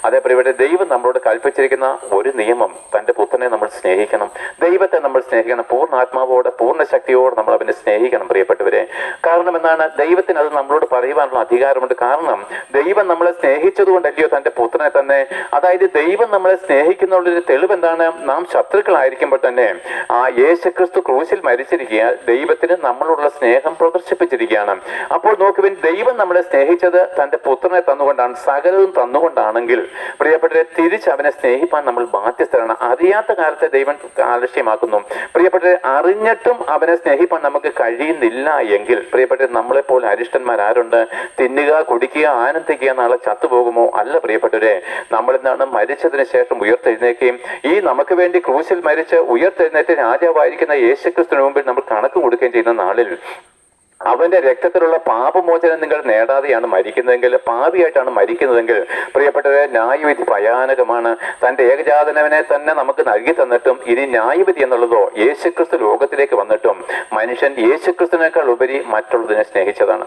അതേ പ്രിയപ്പെട്ട ദൈവം നമ്മളോട് കൽപ്പിച്ചിരിക്കുന്ന ഒരു നിയമം, തൻ്റെ പുത്രനെ നമ്മൾ സ്നേഹിക്കണം, ദൈവത്തെ നമ്മൾ സ്നേഹിക്കണം, പൂർണ്ണാത്മാവോടെ പൂർണ്ണ ശക്തിയോടെ നമ്മൾ അവനെ സ്നേഹിക്കണം പ്രിയപ്പെട്ടവരെ. കാരണം എന്താണ്? ദൈവത്തിന് അത് നമ്മളോട് പറയുവാനുള്ള അധികാരമുണ്ട്. കാരണം ദൈവം നമ്മളെ സ്നേഹിച്ചതുകൊണ്ടല്ലയോ തൻ്റെ പുത്രനെ തന്നെ. അതായത് ദൈവം നമ്മളെ സ്നേഹിക്കുന്നുള്ളൊരു തെളിവ് എന്താണ്? നാം ശത്രുക്കളായിരിക്കുമ്പോൾ തന്നെ ആ യേശുക്രിസ്തു ക്രൂശിൽ മരിച്ചിരിക്കുക ദൈവത്തിന് നമ്മളോടുള്ള സ്നേഹം പ്രദർശിപ്പിച്ചിരിക്കുകയാണ്. അപ്പോൾ നോക്കുവിൻ, ദൈവം നമ്മളെ സ്നേഹിച്ചത് തൻ്റെ പുത്രനെ തന്നുകൊണ്ടാണ്, സകലതും തന്നുകൊണ്ടാണെങ്കിൽ പ്രിയപ്പെട്ടവരെ തിരിച്ച് അവനെ സ്നേഹിപ്പാൻ നമ്മൾ ബാധ്യസ്ഥരാണ്. അറിയാത്ത കാലത്തെ ദൈവം ആലസ്യമാക്കുന്നു. പ്രിയപ്പെട്ടവരെ അറിഞ്ഞിട്ടും അവനെ സ്നേഹിപ്പാൻ നമുക്ക് കഴിയുന്നില്ല എങ്കിൽ പ്രിയപ്പെട്ടവരെ നമ്മളെപ്പോലെ അരിഷ്ടന്മാരാരുണ്ട്? തിന്നുക, കുടിക്കുക, ആനന്ദിക്കുക, നാളെ ചത്തുപോകുമോ? അല്ല പ്രിയപ്പെട്ടവരെ, നമ്മളെന്താണ് മരിച്ചതിന് ശേഷം ഉയർത്തെഴുന്നേക്കുകയും ഈ നമുക്ക് വേണ്ടി ക്രൂശിൽ മരിച്ച് ഉയർത്തെഴുന്നേറ്റ് രാജാവായിരിക്കുന്ന യേശുക്രിസ്തുവിന് മുമ്പിൽ നമ്മൾ കണക്ക് കൊടുക്കുകയും ചെയ്യുന്ന നാളിൽ അവന്റെ രക്തത്തിലുള്ള പാപമോചനം നിങ്ങൾ നേടാതെയാണ് മരിക്കുന്നതെങ്കിൽ, പാപിയായിട്ടാണ് മരിക്കുന്നതെങ്കിൽ പ്രിയപ്പെട്ടവരെ ന്യായവിധി ഭയാനകമാണ്. തന്റെ ഏകജാതനവനെ തന്നെ നമുക്ക് നൽകി തന്നിട്ടും ഇനി ന്യായവിധി എന്നുള്ളതോ യേശുക്രിസ്തു ലോകത്തിലേക്ക് വന്നിട്ടും മനുഷ്യൻ യേശുക്രിസ്തുവിനേക്കാൾ ഉപരി മറ്റുള്ളതിനെ സ്നേഹിച്ചതാണ്.